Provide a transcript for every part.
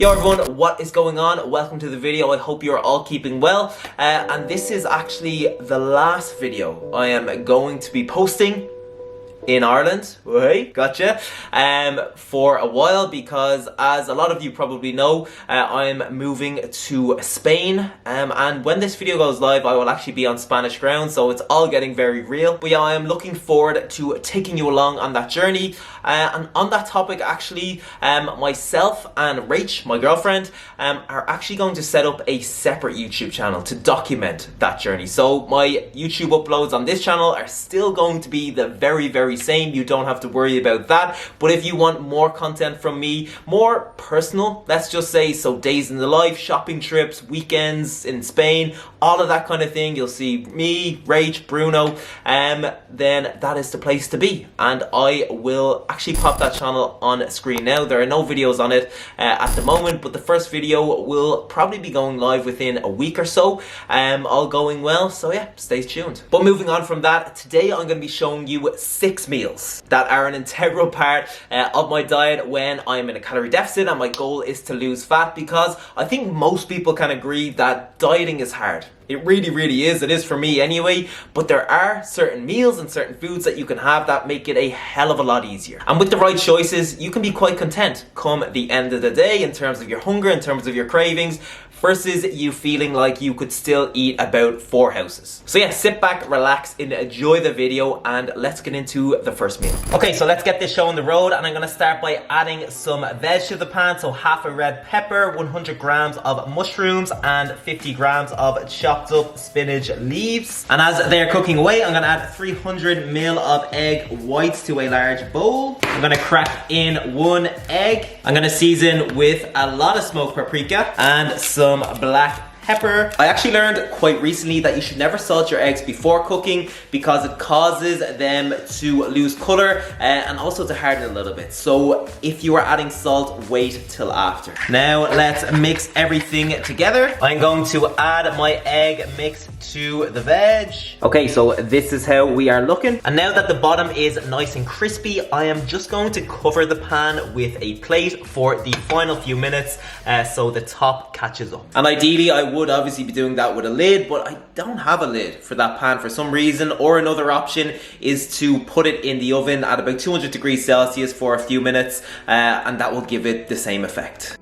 Yo everyone, what is going on? Welcome to the video. I hope you're all keeping well. And this is actually the last video I am going to be posting in Ireland, right? Gotcha. For a while, because as a lot of you probably know, I'm moving to Spain, and when this video goes live I will actually be on Spanish ground, so it's all getting very real. But yeah, I am looking forward to taking you along on that journey, and on that topic actually, myself and Rach, my girlfriend, are actually going to set up a separate YouTube channel to document that journey. So my YouTube uploads on this channel are still going to be the very same. You don't have to worry about that. But if you want more content from me, more personal, let's just say, so days in the life, shopping trips, weekends in Spain, all of that kind of thing, you'll see me, Rach, Bruno, then that is the place to be. And I will actually pop that channel on screen now. There are no videos on it at the moment, but the first video will probably be going live within a week or so, all going well. So yeah, stay tuned. But moving on from that, today I'm going to be showing you 6 meals that are an integral part of my diet when I'm in a calorie deficit and my goal is to lose fat, because I think most people can agree that dieting is hard. It really is. It is for me anyway. But there are certain meals and certain foods that you can have that make it a hell of a lot easier. And with the right choices, you can be quite content come the end of the day in terms of your hunger, in terms of your cravings, versus you feeling like you could still eat about 4 houses. So yeah, sit back, relax, and enjoy the video, and let's get into the first meal. Okay, so let's get this show on the road, and I'm gonna start by adding some veg to the pan. So half a red pepper, 100 grams of mushrooms, and 50 grams of chopped up spinach leaves. And as they're cooking away, I'm gonna add 300 ml of egg whites to a large bowl. I'm gonna crack in 1 egg. I'm gonna season with a lot of smoked paprika and some black pepper. I actually learned quite recently that you should never salt your eggs before cooking, because it causes them to lose color and also to harden a little bit. So if you are adding salt, wait till after. Now let's mix everything together. I'm going to add my egg mix to the veg. Okay, so this is how we are looking. And now that the bottom is nice and crispy, I am just going to cover the pan with a plate for the final few minutes so the top catches up. And ideally I would obviously be doing that with a lid, but I don't have a lid for that pan for some reason. Or another option is to put it in the oven at about 200 degrees Celsius for a few minutes, and that will give it the same effect.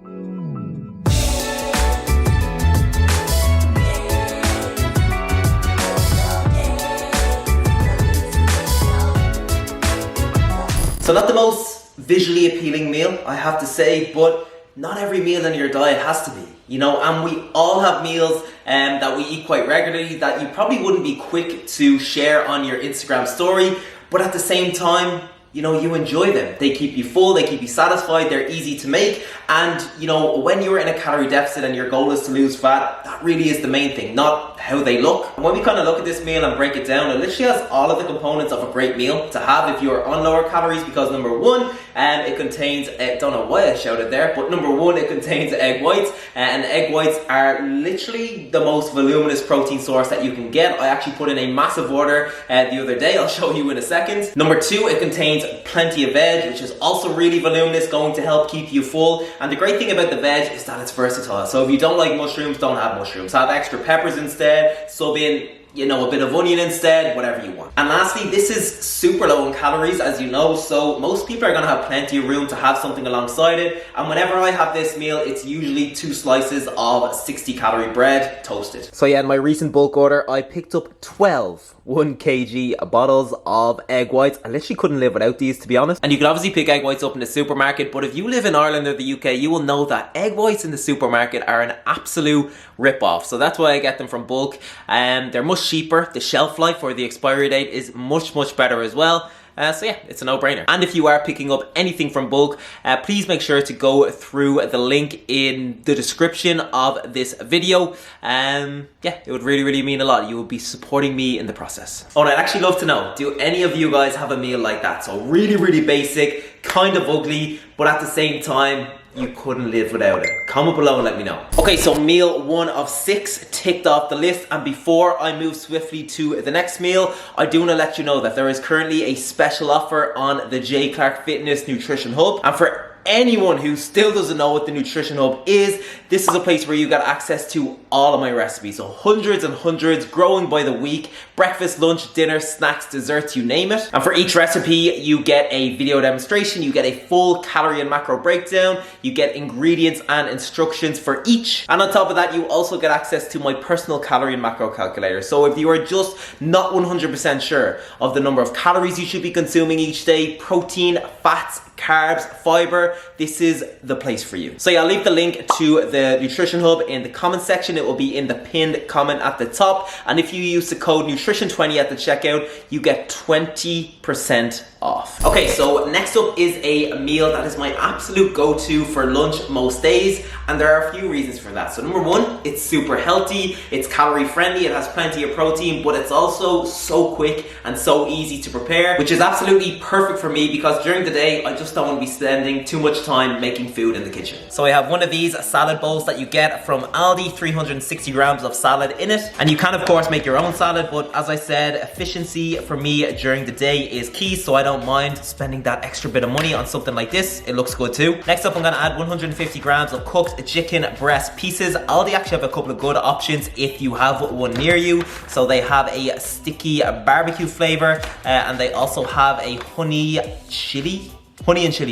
So not the most visually appealing meal, I have to say, but not every meal in your diet has to be. You know, and we all have meals that we eat quite regularly that you probably wouldn't be quick to share on your Instagram story, but at the same time, you know, you enjoy them. They keep you full, they keep you satisfied, they're easy to make, and you know, when you're in a calorie deficit and your goal is to lose fat, that really is the main thing, not how they look. And when we kind of look at this meal and break it down, it literally has all of the components of a great meal to have if you're on lower calories, because number one, it contains, don't know why I shouted there, but number one, it contains egg whites, and egg whites are literally the most voluminous protein source that you can get. I actually put in a massive order the other day, I'll show you in a second. Number two, it contains plenty of veg, which is also really voluminous, going to help keep you full. And the great thing about the veg is that it's versatile. So if you don't like mushrooms, don't have mushrooms. Have extra peppers instead, sub in, you know, a bit of onion instead, whatever you want. And lastly, this is super low in calories, as you know, so most people are gonna have plenty of room to have something alongside it. And whenever I have this meal, it's usually 2 slices of 60 calorie bread toasted. So yeah, in my recent bulk order, I picked up 12 1 kg bottles of egg whites. I literally couldn't live without these, to be honest. And you can obviously pick egg whites up in the supermarket, but if you live in Ireland or the UK, you will know that egg whites in the supermarket are an absolute rip-off. So that's why I get them from bulk. They're much cheaper. The shelf life or the expiry date is much better as well. So yeah, it's a no-brainer. And if you are picking up anything from bulk, please make sure to go through the link in the description of this video. Yeah, it would really mean a lot. You will be supporting me in the process. Oh, and I'd actually love to know, do any of you guys have a meal like that? So really basic, kind of ugly, but at the same time, you couldn't live without it. Comment below and let me know. Okay, so meal 1 of 6 ticked off the list, and before I move swiftly to the next meal, I do want to let you know that there is currently a special offer on the J Clark Fitness Nutrition Hub, and for anyone who still doesn't know what the Nutrition Hub is, this is a place where you get access to all of my recipes. So hundreds and hundreds, growing by the week, breakfast, lunch, dinner, snacks, desserts, you name it. And for each recipe, you get a video demonstration, you get a full calorie and macro breakdown, you get ingredients and instructions for each. And on top of that, you also get access to my personal calorie and macro calculator. So if you are just not 100% sure of the number of calories you should be consuming each day, protein, fats, carbs, fiber, this is the place for you. So yeah, I'll leave the link to the Nutrition Hub in the comment section. It will be in the pinned comment at the top. And if you use the code nutrition20 at the checkout, you get 20% off. Okay, so next up is a meal that is my absolute go-to for lunch most days, and there are a few reasons for that. So number one, it's super healthy, it's calorie friendly, it has plenty of protein, but it's also so quick and so easy to prepare, which is absolutely perfect for me because during the day I just don't want to be spending too much time making food in the kitchen. So I have one of these salad bowls that you get from Aldi, 360 grams of salad in it, and you can of course make your own salad, but as I said, efficiency for me during the day is key, so I don't mind spending that extra bit of money on something like this. It looks good too. Next up, I'm gonna add 150 grams of cooked chicken breast pieces. Aldi actually have a couple of good options if you have one near you. So they have a sticky barbecue flavor, and they also have a honey and chili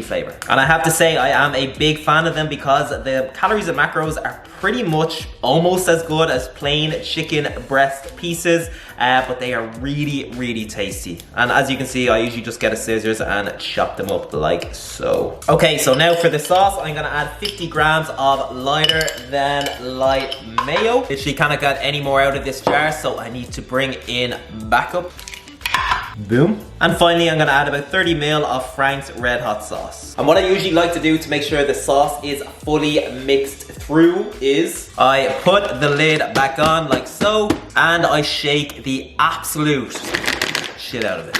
flavor. And I have to say, I am a big fan of them because the calories and macros are pretty much almost as good as plain chicken breast pieces, but they are really, really tasty. And as you can see, I usually just get a scissors and chop them up like so. Okay, so now for the sauce, I'm gonna add 50 grams of lighter than light mayo. Literally cannot get any more out of this jar, so I need to bring in backup. Boom. And finally, I'm gonna add about 30 ml of Frank's Red Hot sauce. And what I usually like to do to make sure the sauce is fully mixed through is I put the lid back on like so, and I shake the absolute shit out of it.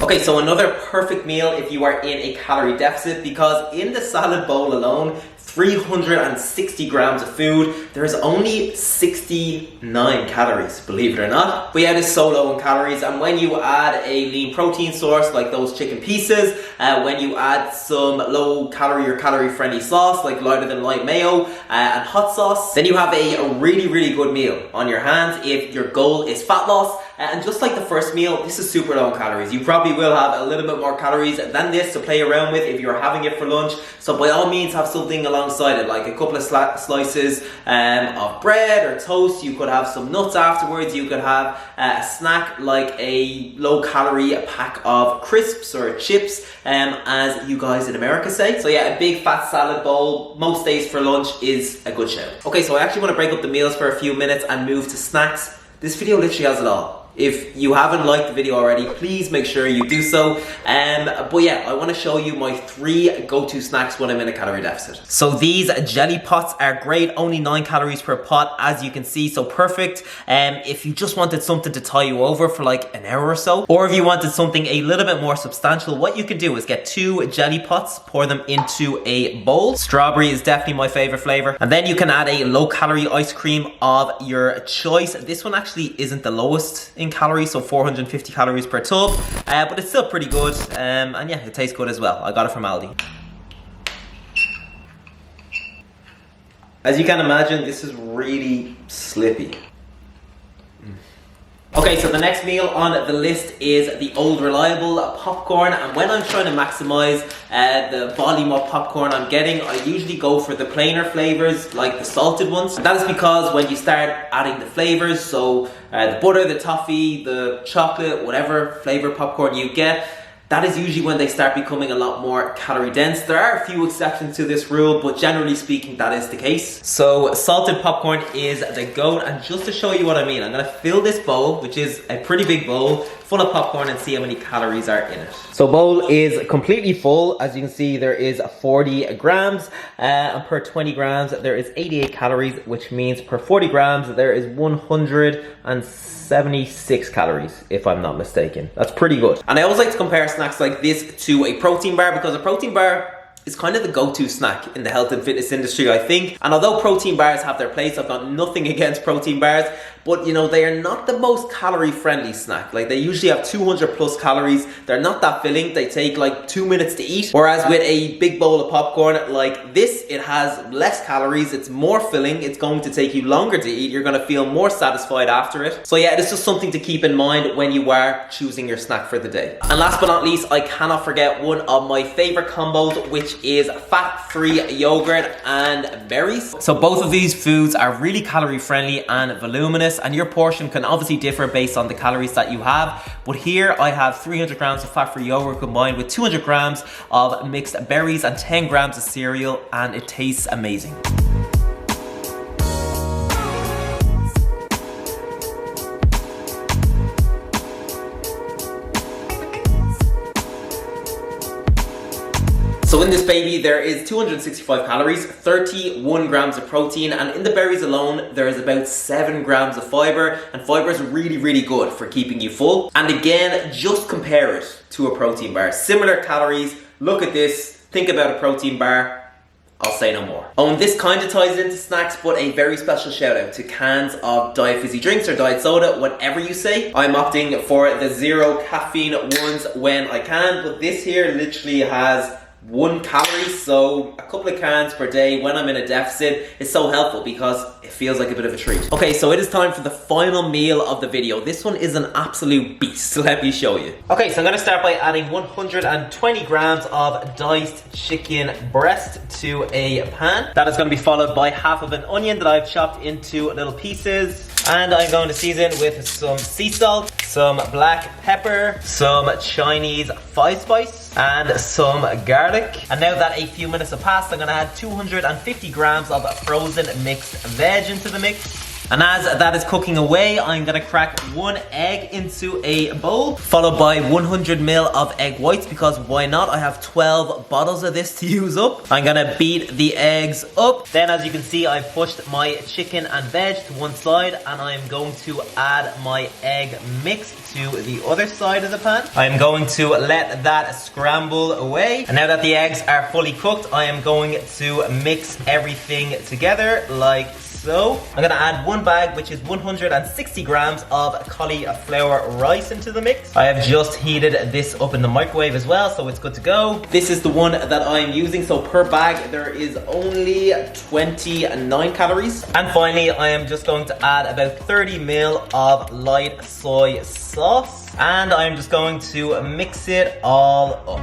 Okay, so another perfect meal if you are in a calorie deficit, because in the salad bowl alone, 360 grams of food, there's only 69 calories, believe it or not. But yeah, it is so low in calories, and when you add a lean protein source like those chicken pieces, when you add some low calorie or calorie friendly sauce like lighter than light mayo and hot sauce, then you have a really, really good meal on your hands if your goal is fat loss. And just like the first meal, this is super low in calories. You probably will have a little bit more calories than this to play around with if you're having it for lunch. So by all means, have something alongside it, like a couple of slices of bread or toast. You could have some nuts afterwards. You could have a snack like a low-calorie pack of crisps or chips, as you guys in America say. So yeah, a big fat salad bowl most days for lunch is a good shout. Okay, so I actually want to break up the meals for a few minutes and move to snacks. This video literally has it all. If you haven't liked the video already, please make sure you do so. But yeah, I want to show you my 3 go-to snacks when I'm in a calorie deficit. So these jelly pots are great, only 9 calories per pot, as you can see, so perfect. If you just wanted something to tie you over for like an hour or so, or if you wanted something a little bit more substantial, what you can do is get 2 jelly pots, pour them into a bowl. Strawberry is definitely my favorite flavor. And then you can add a low-calorie ice cream of your choice. This one actually isn't the lowest in calories, so 450 calories per tub, but it's still pretty good, and yeah, it tastes good as well. I got it from Aldi. As you can imagine, this is really slippy. Okay, so the next meal on the list is the Old Reliable popcorn, and when I'm trying to maximize the volume of popcorn I'm getting, I usually go for the plainer flavors, like the salted ones. And that is because when you start adding the flavors, so the butter, the toffee, the chocolate, whatever flavor popcorn you get, that is usually when they start becoming a lot more calorie dense. There are a few exceptions to this rule, but generally speaking, that is the case. So salted popcorn is the goat, and just to show you what I mean, I'm gonna fill this bowl, which is a pretty big bowl, full of popcorn, and see how many calories are in it. So bowl is completely full. As you can see, there is 40 grams, and per 20 grams, there is 88 calories, which means per 40 grams, there is 176 calories, if I'm not mistaken. That's pretty good. And I always like to compare snacks like this to a protein bar, because a protein bar is kind of the go-to snack in the health and fitness industry, I think. And although protein bars have their place, I've got nothing against protein bars, but you know, they are not the most calorie friendly snack. Like, they usually have 200 plus calories. They're not that filling. They take like 2 minutes to eat. Whereas with a big bowl of popcorn like this, it has less calories. It's more filling. It's going to take you longer to eat. You're going to feel more satisfied after it. So yeah, it is just something to keep in mind when you are choosing your snack for the day. And last but not least, I cannot forget one of my favorite combos, which is fat-free yogurt and berries. So both of these foods are really calorie friendly and voluminous, and your portion can obviously differ based on the calories that you have. But here I have 300 grams of fat-free yogurt combined with 200 grams of mixed berries and 10 grams of cereal, and it tastes amazing. So in this baby, there is 265 calories, 31 grams of protein, and in the berries alone, there is about 7 grams of fiber, and fiber is really, really good for keeping you full. And again, just compare it to a protein bar. Similar calories, look at this, think about a protein bar, I'll say no more. Oh, and this kind of ties into snacks, but a very special shout out to cans of Diet Fizzy drinks or Diet Soda, whatever you say. I'm opting for the 0 caffeine ones when I can, but this here literally has 1 calorie, so a couple of cans per day when I'm in a deficit is so helpful because it feels like a bit of a treat. Okay, so it is time for the final meal of the video. This one is an absolute beast, let me show you. Okay, so I'm gonna start by adding 120 grams of diced chicken breast to a pan. That is gonna be followed by half of an onion that I've chopped into little pieces. And I'm going to season with some sea salt, some black pepper, some Chinese 5-spice, and some garlic. And now that a few minutes have passed, I'm gonna add 250 grams of frozen mixed veg into the mix. And as that is cooking away, I'm gonna crack 1 egg into a bowl, followed by 100 ml of egg whites, because why not? I have 12 bottles of this to use up. I'm gonna beat the eggs up. Then, as you can see, I've pushed my chicken and veg to one side, and I'm going to add my egg mix to the other side of the pan. I'm going to let that scramble away. And now that the eggs are fully cooked, I am going to mix everything together like so. I'm gonna add 1 bag, which is 160 grams of cauliflower rice into the mix. I have just heated this up in the microwave as well, so it's good to go. This is the one that I'm using, so per bag there is only 29 calories. And finally, I am just going to add about 30 ml of light soy sauce, and I'm just going to mix it all up.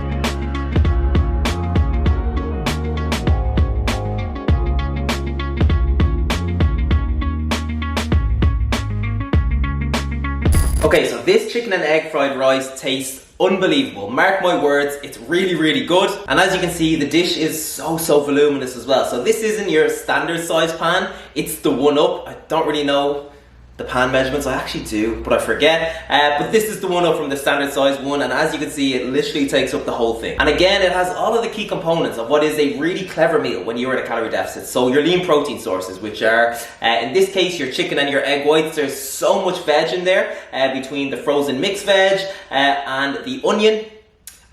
Okay, so this chicken and egg fried rice tastes unbelievable. Mark my words, it's really, really good. And as you can see, the dish is so voluminous as well. So this isn't your standard size pan, it's the 1-up. I don't really know the pan measurements, I actually do, but I forget. But this is the 1-up from the standard size one, and as you can see, it literally takes up the whole thing. And again, it has all of the key components of what is a really clever meal when you're in a calorie deficit. So your lean protein sources, which are, in this case, your chicken and your egg whites. There's so much veg in there, between the frozen mixed veg and the onion.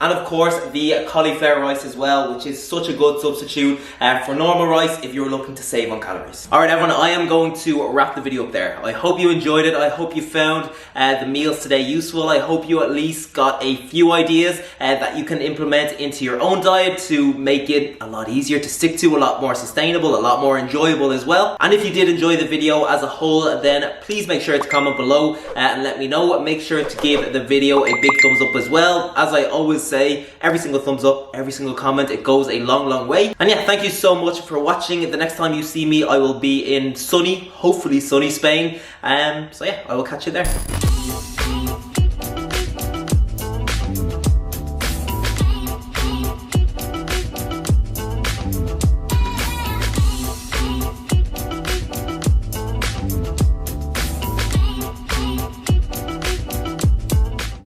And of course, the cauliflower rice as well, which is such a good substitute for normal rice if you're looking to save on calories. Alright everyone, I am going to wrap the video up there. I hope you enjoyed it. I hope you found the meals today useful. I hope you at least got a few ideas that you can implement into your own diet to make it a lot easier to stick to, a lot more sustainable, a lot more enjoyable as well. And if you did enjoy the video as a whole, then please make sure to comment below and let me know. Make sure to give the video a big thumbs up as well. As I always say, every single thumbs up, every single comment, it goes a long way. And yeah, thank you so much for watching. The next time you see me, I will be in sunny, hopefully sunny Spain. So yeah, I will catch you there.